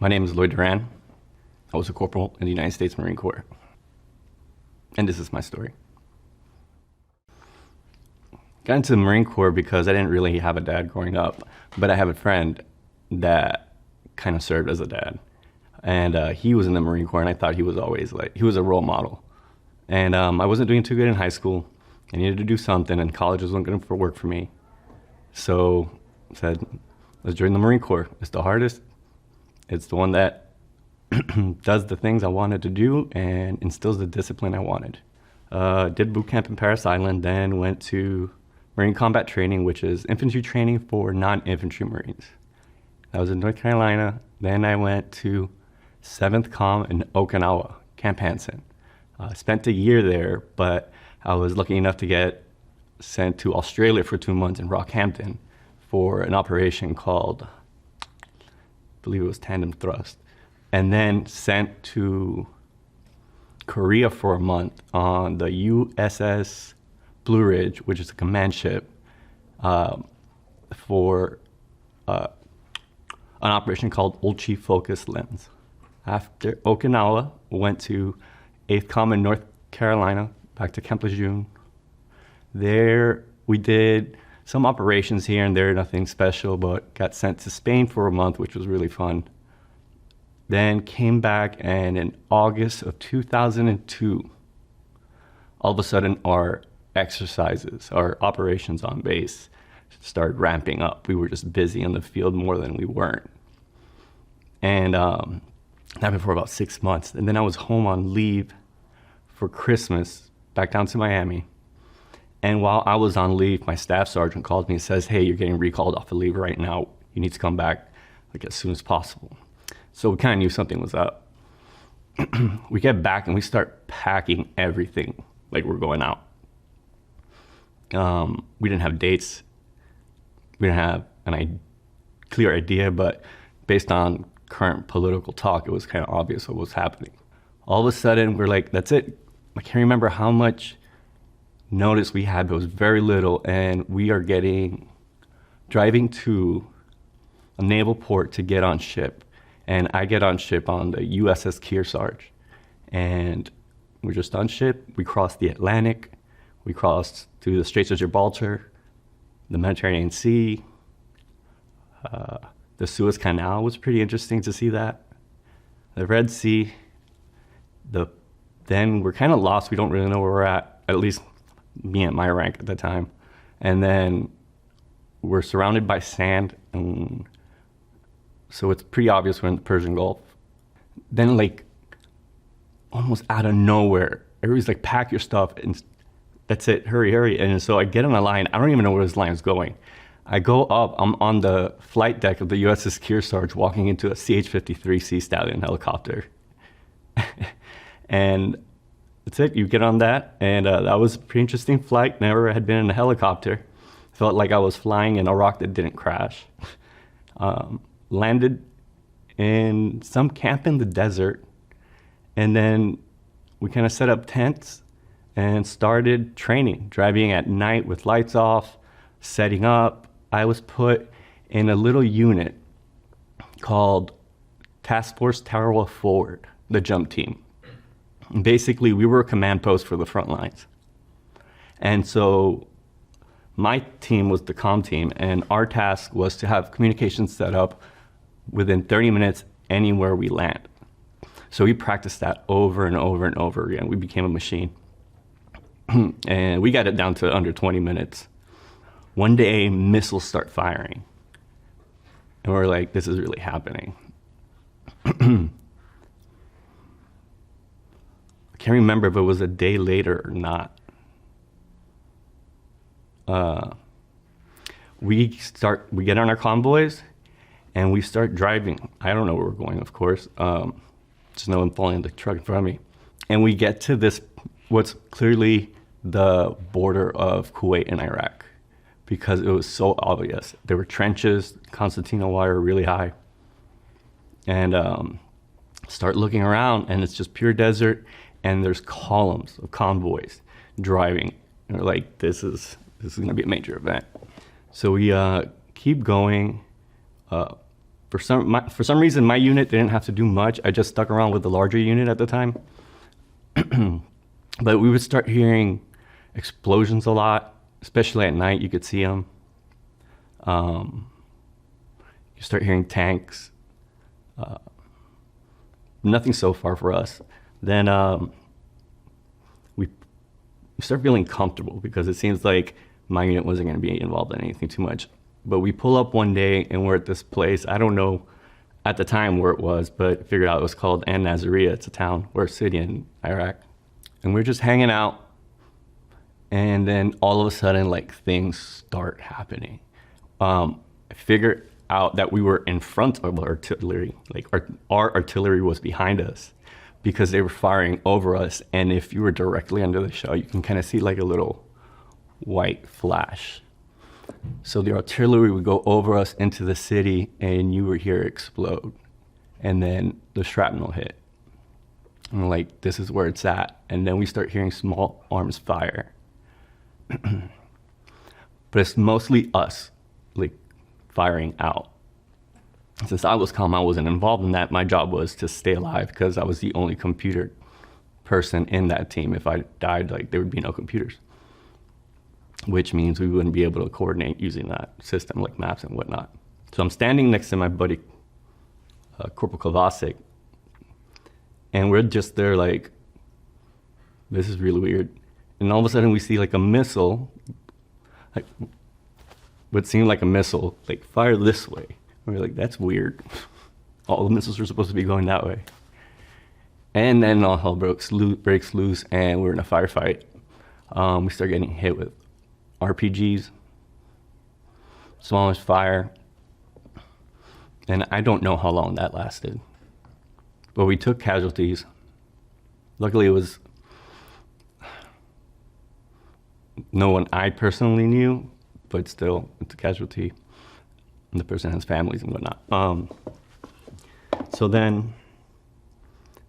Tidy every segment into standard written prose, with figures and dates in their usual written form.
My name is Lloyd Duran. I was a corporal in the United States Marine Corps. And this is my story. Got into the Marine Corps because I didn't really have a dad growing up, but I have a friend that kind of served as a dad. And he was in the Marine Corps, and I thought he was always he was a role model. And I wasn't doing too good in high school. I needed to do something, and college wasn't going to work for me. So I said, let's join the Marine Corps. It's the hardest. It's the one that does the things I wanted to do and instills the discipline I wanted. Did boot camp in Parris Island, then went to Marine Combat Training, which is infantry training for non-infantry Marines. That was in North Carolina. Then I went to 7th Com in Okinawa, Camp Hansen. Spent a year there, but I was lucky enough to get sent to Australia for 2 months in Rockhampton for an operation called, I believe it was Tandem Thrust, and then sent to Korea for a month on the USS Blue Ridge, which is a command ship, for an operation called Old Chief Focus Lens. After Okinawa, went to 8th Com in North Carolina, back to Camp Lejeune. There we did some operations here and there, nothing special, but got sent to Spain for a month, which was really fun. Then came back, and in August of 2002, all of a sudden our exercises, our operations on base started ramping up. We were just busy in the field more than we weren't. And that happened for about 6 months. And then I was home on leave for Christmas, back down to Miami. And while I was on leave, my staff sergeant calls me and says, hey, you're getting recalled off of leave right now. You need to come back as soon as possible. So we kind of knew something was up. We get back and we start packing everything like we're going out. We didn't have dates. We didn't have clear idea, but based on current political talk, it was kind of obvious what was happening. All of a sudden, we're like, that's it. I can't remember how much notice we had, but it was very little, and we are driving to a naval port to get on ship. And I get on ship on the USS Kearsarge. And we're just on ship. We crossed the Atlantic. We crossed through the Straits of Gibraltar, the Mediterranean Sea. The Suez Canal was pretty interesting to see that. The Red Sea. Then we're kind of lost. We don't really know where we're at least me at my rank at the time. And then we're surrounded by sand, and so it's pretty obvious we're in the Persian Gulf. Then almost out of nowhere, everybody's like, pack your stuff, and that's it, hurry, hurry. And so I get on the line. I don't even know where this line is going. I go up, I'm on the flight deck of the USS Kearsarge walking into a CH-53 Sea Stallion helicopter. And that's it, you get on that, and that was a pretty interesting flight. Never had been in a helicopter. Felt like I was flying in a rock that didn't crash. Landed in some camp in the desert, and then we kind of set up tents and started training, driving at night with lights off, setting up. I was put in a little unit called Task Force Tower Forward, the jump team. And basically, we were a command post for the front lines. And so my team was the comm team, and our task was to have communications set up within 30 minutes anywhere we land. So we practiced that over and over and over again. We became a machine. And we got it down to under 20 minutes. One day, missiles start firing. And we're like, this is really happening. I can't remember if it was a day later or not. We get on our convoys, and we start driving. I don't know where we're going, of course. Just know I'm falling in the truck in front of me. And we get to this, what's clearly the border of Kuwait and Iraq, because it was so obvious. There were trenches, concertina wire really high. And start looking around, and it's just pure desert, and there's columns of convoys driving. And we're like, this is gonna be a major event. So we keep going. For some reason, my unit didn't have to do much. I just stuck around with the larger unit at the time. But we would start hearing explosions a lot, especially at night. You could see them. You start hearing tanks. Nothing so far for us. Then we start feeling comfortable because it seems like my unit wasn't going to be involved in anything too much. But we pull up one day and we're at this place. I don't know at the time where it was, but figured out it was called An Nazariya. It's a town or a city in Iraq. And we're just hanging out. And then all of a sudden, like, things start happening. I figured out that we were in front of artillery. Like, our artillery was behind us because they were firing over us. And if you were directly under the shell, you can kind of see like a little white flash. So the artillery would go over us into the city and you would hear it explode. And then the shrapnel hit. And we're like, this is where it's at. And then we start hearing small arms fire. But it's mostly us, like, firing out. Since I was calm, I wasn't involved in that. My job was to stay alive because I was the only computer person in that team. If I died, like, there would be no computers, which means we wouldn't be able to coordinate using that system, like maps and whatnot. So I'm standing next to my buddy, Corporal Kovacic, and we're just there like, this is really weird. And all of a sudden we see like a missile, like what seemed like a missile, like fire this way. And we're like, that's weird. All the missiles are supposed to be going that way. And then all hell breaks loose and we're in a firefight. We start getting hit with RPGs, smallish fire. And I don't know how long that lasted. But we took casualties. Luckily it was no one I personally knew, but still, it's a casualty. And the person has families and whatnot. So then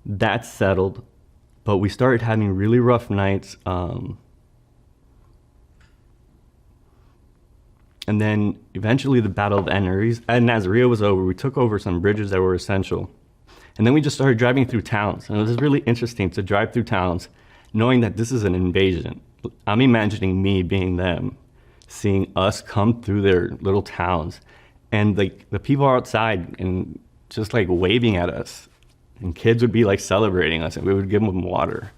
that settled, but we started having really rough nights. And then eventually the Battle of An Nazariya was over. We took over some bridges that were essential. And then we just started driving through towns. And it was really interesting to drive through towns knowing that this is an invasion. I'm imagining me being them, seeing us come through their little towns, and like the people are outside and just like waving at us, and kids would be like celebrating us, and we would give them water.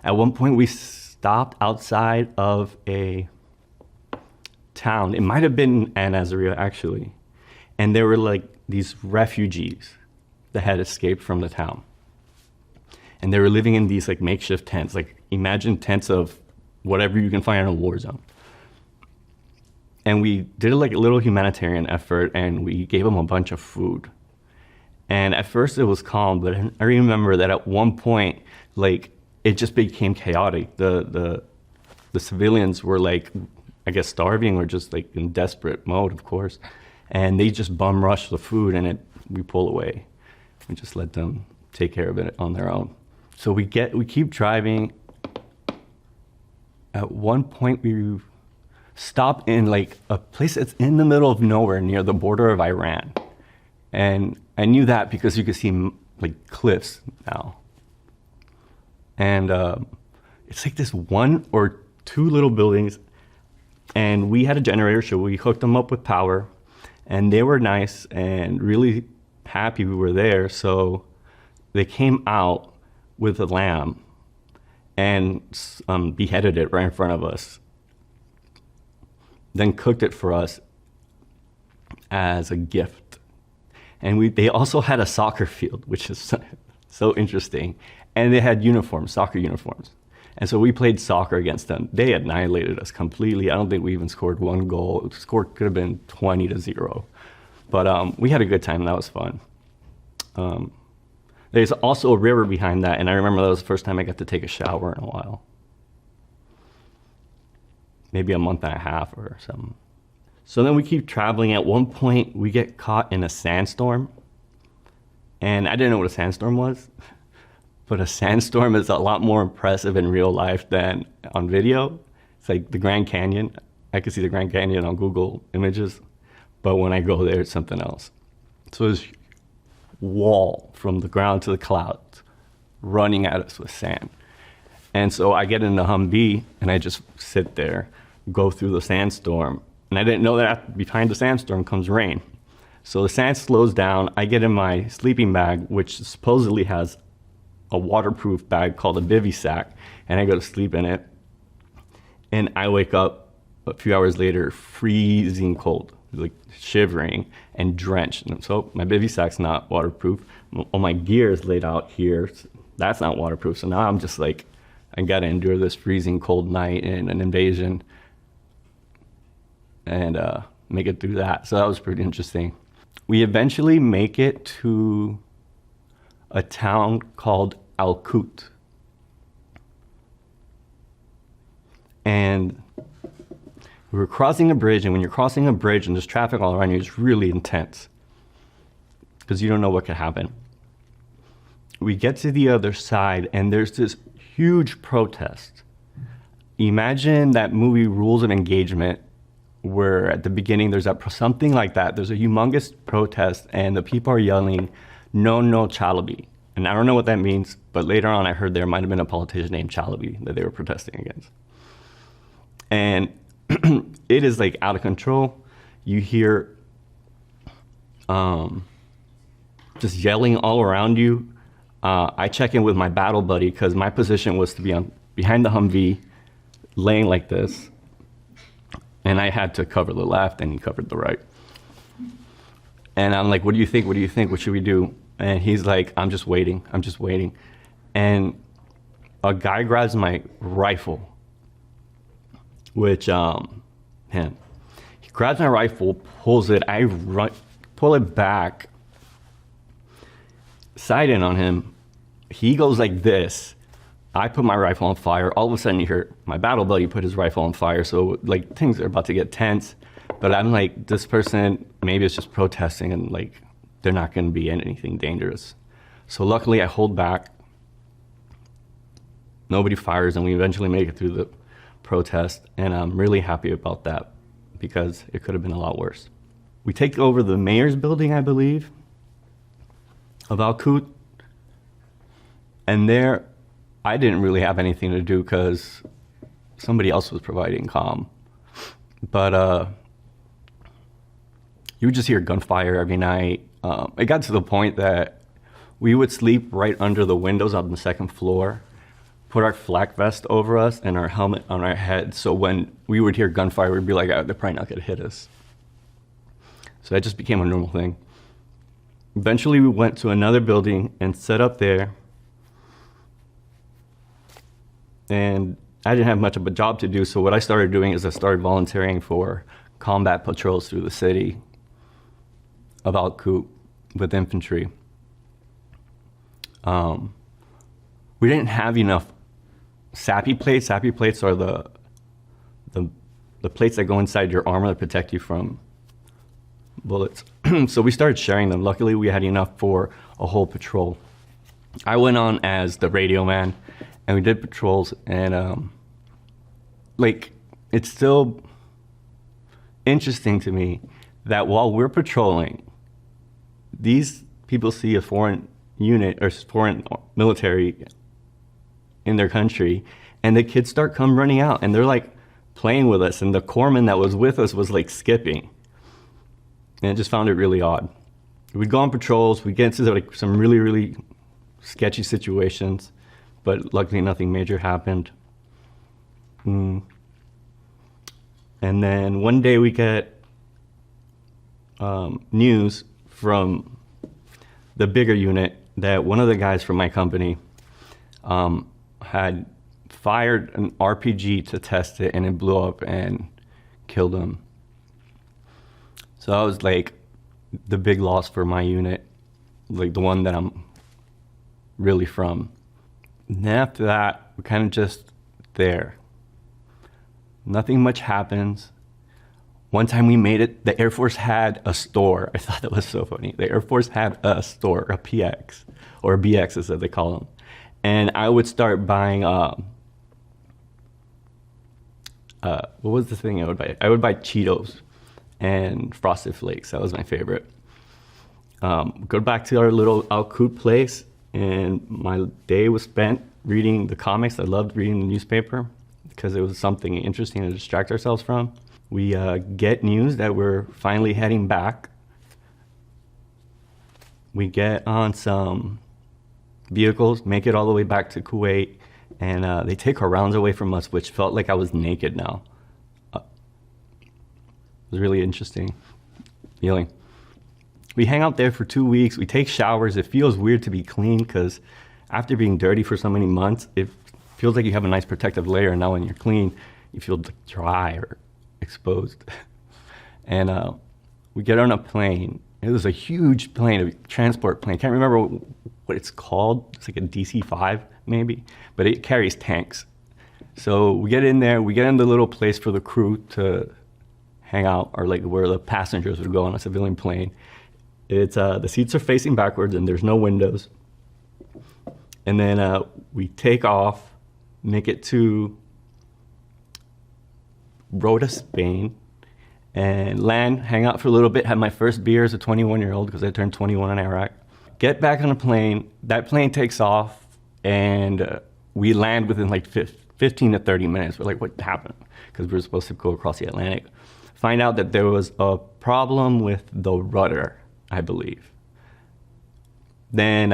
At one point, we stopped outside of a town. It might have been An Nazariya actually, and there were like these refugees that had escaped from the town. And they were living in these like makeshift tents, like imagine tents of whatever you can find in a war zone. And we did like a little humanitarian effort and we gave them a bunch of food. And at first it was calm, but I remember that at one point, like it just became chaotic. The civilians were like, I guess starving or just like in desperate mode, of course. And they just bum rushed the food and we pull away. We just let them take care of it on their own. So we keep driving. At one point we stop in like a place that's in the middle of nowhere near the border of Iran. And I knew that because you could see like cliffs now. And it's like this one or two little buildings. And we had a generator, so we hooked them up with power. And they were nice and really happy we were there. So they came out with a lamb and beheaded it right in front of us. Then cooked it for us as a gift. And they also had a soccer field, which is so interesting. And they had uniforms, soccer uniforms. And so we played soccer against them. They annihilated us completely. I don't think we even scored one goal. The score could have been 20-0. But we had a good time. That was fun. There's also a river behind that, and I remember that was the first time I got to take a shower in a while. Maybe a month and a half or something. So then we keep traveling. At one point, we get caught in a sandstorm. And I didn't know what a sandstorm was. But a sandstorm is a lot more impressive in real life than on video. It's like the Grand Canyon. I could see the Grand Canyon on Google Images. but when I go there, it's something else. So this wall from the ground to the clouds running at us with sand. And so I get in the Humvee and I just sit there, go through the sandstorm. And I didn't know that behind the sandstorm comes rain. So the sand slows down. I get in my sleeping bag, which supposedly has a waterproof bag called a bivy sack, and I go to sleep in it. And I wake up a few hours later, freezing cold, like shivering and drenched. And so my bivy sack's not waterproof. All my gear is laid out here. That's not waterproof. So now I'm just like, I gotta endure this freezing cold night and an invasion and make it through that. So that was pretty interesting. We eventually make it to a town called Al-Kut. And we were crossing a bridge, and when you're crossing a bridge and there's traffic all around you, it's really intense because you don't know what could happen. We get to the other side, and there's this huge protest. Imagine that movie Rules of Engagement, where at the beginning there's something like that. There's a humongous protest, and the people are yelling, "No, no, Chalabi." And I don't know what that means, but later on I heard there might have been a politician named Chalabi that they were protesting against. And it is like out of control. You hear just yelling all around you. I check in with my battle buddy because my position was to be behind the Humvee, laying like this. And I had to cover the left, and he covered the right. And I'm like, what do you think? What do you think? What should we do? And he's like, I'm just waiting. I'm just waiting. And a guy grabs my rifle, which, he grabs my rifle, pulls it. I pull it back, side in on him. He goes like this. I put my rifle on fire. All of a sudden you hear my battle buddy put his rifle on fire. So like things are about to get tense, but I'm like, this person, maybe it's just protesting and like, they're not going to be anything dangerous. So luckily I hold back. Nobody fires, and we eventually make it through the protest. And I'm really happy about that because it could have been a lot worse. We take over the mayor's building, I believe, of Al-Kut. And there, I didn't really have anything to do because somebody else was providing comm. But you would just hear gunfire every night. It got to the point that we would sleep right under the windows on the second floor, put our flak vest over us and our helmet on our head. So when we would hear gunfire, we'd be like, oh, they're probably not gonna hit us. So that just became a normal thing. Eventually we went to another building and set up there. And I didn't have much of a job to do, so what I started doing is I started volunteering for combat patrols through the city of Al-Kut with infantry. We didn't have enough SAPI plates. SAPI plates are the plates that go inside your armor to protect you from bullets. So we started sharing them. Luckily, we had enough for a whole patrol. I went on as the radio man, and we did patrols, and like, it's still interesting to me that while we're patrolling, these people see a foreign unit or foreign military in their country, and the kids start come running out, and they're like playing with us, and the corpsman that was with us was like skipping, and I just found it really odd. We'd go on patrols, we'd get into like some really, really sketchy situations, but luckily nothing major happened. And then one day we get news from the bigger unit that one of the guys from my company had fired an RPG to test it, and it blew up and killed him. So that was like the big loss for my unit, like the one that I'm really from. And then after that, we're kind of just there. Nothing much happens. One time we made it, the Air Force had a store. I thought that was so funny. The Air Force had a store, a PX, or a BX as they call them. And I would start buying, what was the thing I would buy? I would buy Cheetos. and Frosted Flakes. That was my favorite. Go back to our little Al-Qud place, and my day was spent reading the comics. I loved reading the newspaper because it was something interesting to distract ourselves from. We get news that we're finally heading back. We get on some vehicles, make it all the way back to Kuwait, and they take our rounds away from us, which felt like I was naked now. It was really interesting feeling. We hang out there for 2 weeks. We take showers. It feels weird to be clean because after being dirty for so many months, it feels like you have a nice protective layer. And now when you're clean, you feel dry or exposed. And we get on a plane. It was a huge plane, a transport plane. I can't remember what it's called. It's like a DC-5 maybe, but it carries tanks. So we get in there. We get in the little place for the crew to hang out, or like where the passengers would go on a civilian plane. It's the seats are facing backwards and there's no windows. And then we take off, make it to Rota, Spain, and land, hang out for a little bit, have my first beer as a 21-year-old because I turned 21 in Iraq. Get back on a plane, that plane takes off, and we land within like 15 to 30 minutes. We're like, what happened? Because we were supposed to go across the Atlantic. Find out that there was a problem with the rudder, I believe. Then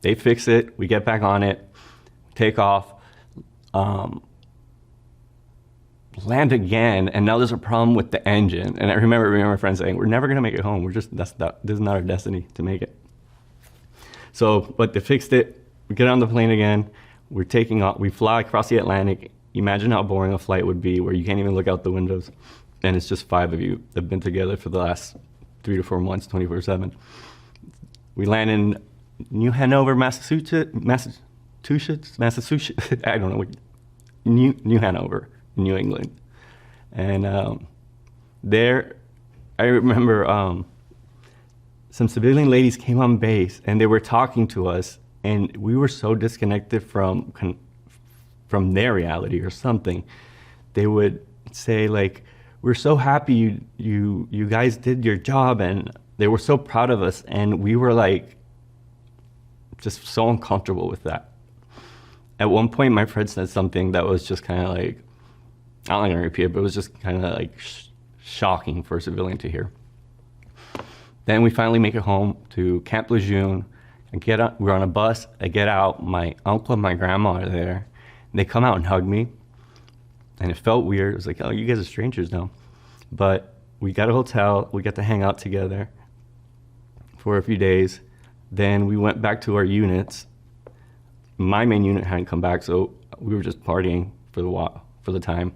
they fix it, we get back on it, take off, land again, and now there's a problem with the engine. And I remember my friends saying, we're never gonna make it home. This is not our destiny to make it. So, but they fixed it, we get on the plane again, we're taking off, we fly across the Atlantic. Imagine how boring a flight would be where you can't even look out the windows. And it's just 5 of you that have been together for the last 3 to 4 months, 24/7. We land in New Hanover, Massachusetts. I don't know what. New Hanover, New England, and there, I remember some civilian ladies came on base and they were talking to us, and we were so disconnected from their reality or something. They would say like, we're so happy you guys did your job, and they were so proud of us, and we were like just so uncomfortable with that. At one point my friend said something that was just kind of like, I'm not gonna repeat it, but it was just kind of like shocking for a civilian to hear. Then we finally make it home to Camp Lejeune and we're on a bus. I get out, my uncle and my grandma are there, and they come out and hug me. And it felt weird. It was like, oh, you guys are strangers now. But we got a hotel. We got to hang out together for a few days. Then we went back to our units. My main unit hadn't come back, so we were just partying for the time.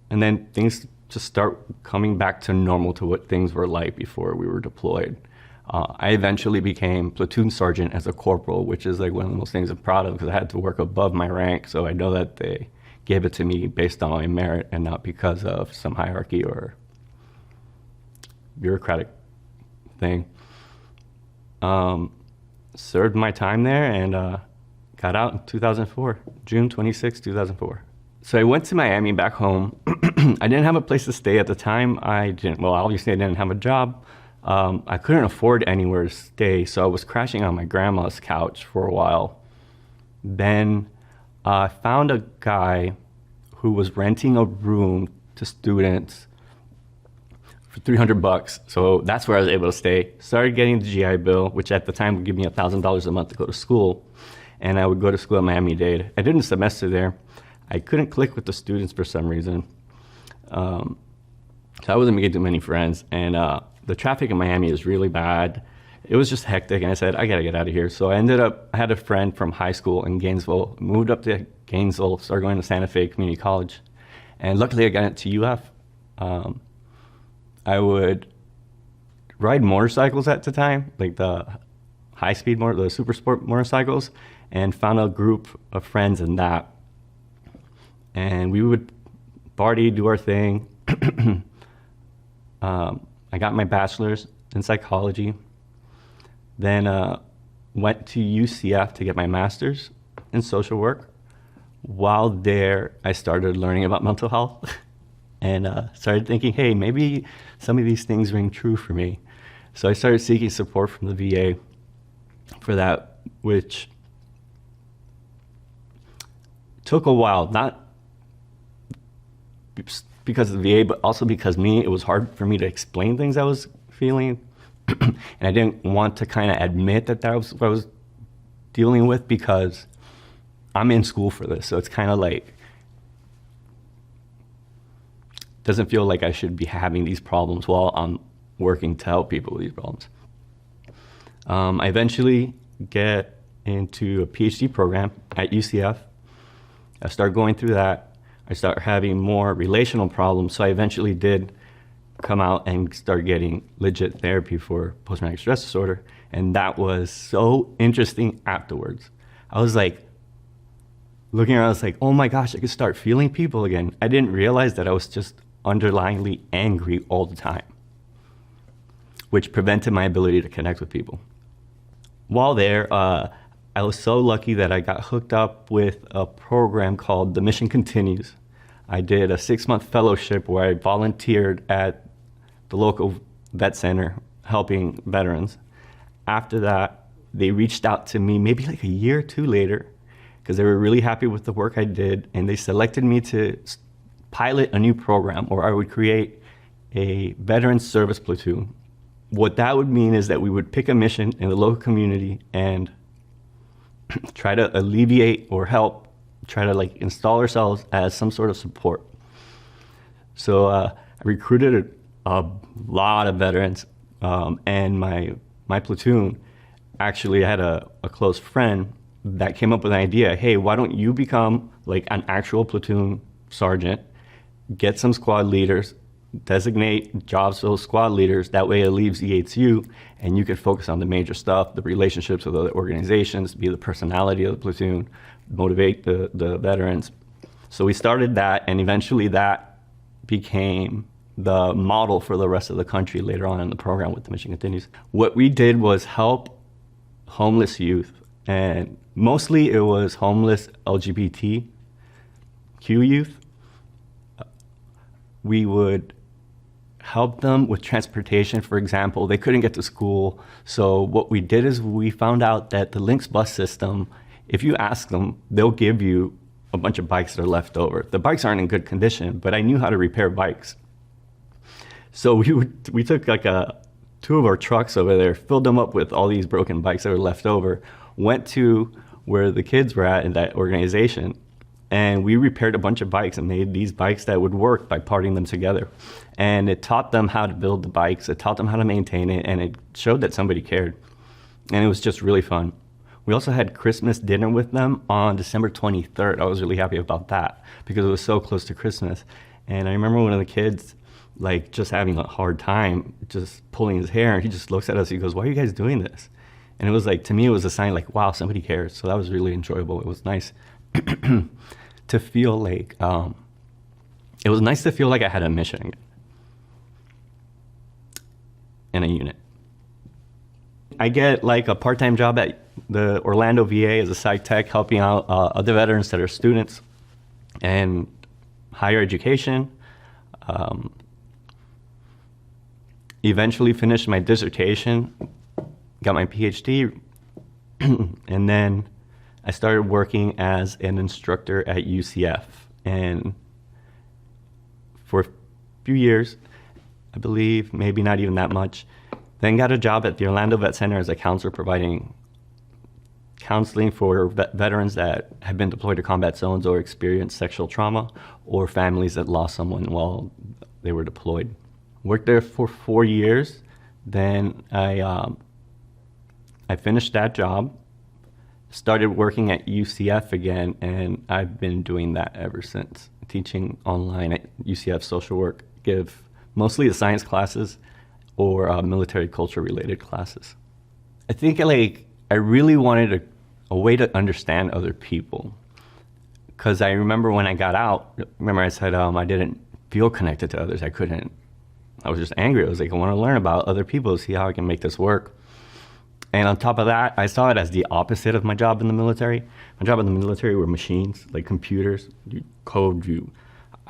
And then things just start coming back to normal, to what things were like before we were deployed. I eventually became platoon sergeant as a corporal, which is like one of the most things I'm proud of because I had to work above my rank. So I know that they gave it to me based on my merit and not because of some hierarchy or bureaucratic thing. Served my time there and got out in 2004, June 26, 2004. So I went to Miami back home. I didn't have a place to stay at the time. Well, obviously I didn't have a job. I couldn't afford anywhere to stay, so I was crashing on my grandma's couch for a while. Then I found a guy who was renting a room to students for $300. So that's where I was able to stay. Started getting the GI Bill, which at the time would give me $1,000 a month to go to school. And I would go to school at Miami-Dade. I did a semester there. I couldn't click with the students for some reason. So I wasn't making too many friends. And the traffic in Miami is really bad. It was just hectic, and I said, I gotta get out of here. So I had a friend from high school in Gainesville, moved up to Gainesville, started going to Santa Fe Community College. And luckily I got into UF. I would ride motorcycles at the time, like the high-speed, the super sport motorcycles, and found a group of friends in that. And we would party, do our thing. I got my bachelor's in psychology. Then went to UCF to get my master's in social work. While there, I started learning about mental health. and started thinking, hey, maybe some of these things ring true for me. So I started seeking support from the VA for that, which took a while, not because of the VA, but also because it was hard for me to explain things I was feeling. And I didn't want to kind of admit that that was what I was dealing with, because I'm in school for this. So it's kind of like, doesn't feel like I should be having these problems while I'm working to help people with these problems. I eventually get into a PhD program at UCF. I start going through that. I start having more relational problems. So I eventually did come out and start getting legit therapy for post-traumatic stress disorder. And that was so interesting afterwards. I was like, looking around, I was like, oh my gosh, I could start feeling people again. I didn't realize that I was just underlyingly angry all the time, which prevented my ability to connect with people. While there, I was so lucky that I got hooked up with a program called The Mission Continues. I did a 6-month fellowship where I volunteered at the local vet center helping veterans. After that, they reached out to me maybe like a year or two later, because they were really happy with the work I did, and they selected me to pilot a new program where I would create a veteran service platoon. What that would mean is that we would pick a mission in the local community and try to alleviate or help, try to like install ourselves as some sort of support. So I recruited a lot of veterans, and my platoon actually had a close friend that came up with an idea. Hey, why don't you become like an actual platoon sergeant, get some squad leaders, designate jobs for those squad leaders. That way it alleviates you, and you can focus on the major stuff, the relationships with other organizations, be the personality of the platoon, motivate the veterans. So we started that, and eventually that became the model for the rest of the country later on in the program with The Mission Continues. What we did was help homeless youth, and mostly it was homeless LGBTQ youth. We would help them with transportation. For example, they couldn't get to school. So what we did is we found out that the Lynx bus system, if you ask them, they'll give you a bunch of bikes that are left over. The bikes aren't in good condition, but I knew how to repair bikes. So we took like two of our trucks over there, filled them up with all these broken bikes that were left over, went to where the kids were at in that organization, and we repaired a bunch of bikes and made these bikes that would work by parting them together. And it taught them how to build the bikes, it taught them how to maintain it, and it showed that somebody cared. And it was just really fun. We also had Christmas dinner with them on December 23rd. I was really happy about that because it was so close to Christmas. And I remember one of the kids like just having a hard time just pulling his hair, and he just looks at us, he goes, "Why are you guys doing this?" And it was like, to me, it was a sign like, wow, somebody cares. So that was really enjoyable. It was nice to feel like, it was nice to feel like I had a mission in a unit. I get like a part-time job at the Orlando VA as a psych tech, helping out other veterans that are students and higher education. Eventually finished my dissertation, got my PhD, and then I started working as an instructor at UCF. And for a few years, I believe, maybe not even that much, then got a job at the Orlando Vet Center as a counselor, providing counseling for veterans that have been deployed to combat zones or experienced sexual trauma, or families that lost someone while they were deployed. Worked there for 4 years. Then I finished that job, started working at UCF again, and I've been doing that ever since. Teaching online at UCF social work, give mostly the science classes or military culture related classes. I think I really wanted a way to understand other people, because I remember when I got out, I said I didn't feel connected to others. I was just angry. I was like, I want to learn about other people, see how I can make this work. And on top of that, I saw it as the opposite of my job in the military. My job in the military were machines, like computers. You code, you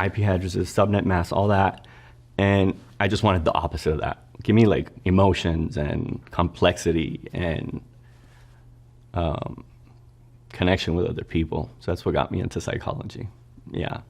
IP addresses, subnet masks, all that. And I just wanted the opposite of that. Give me like emotions and complexity and connection with other people. So that's what got me into psychology. Yeah.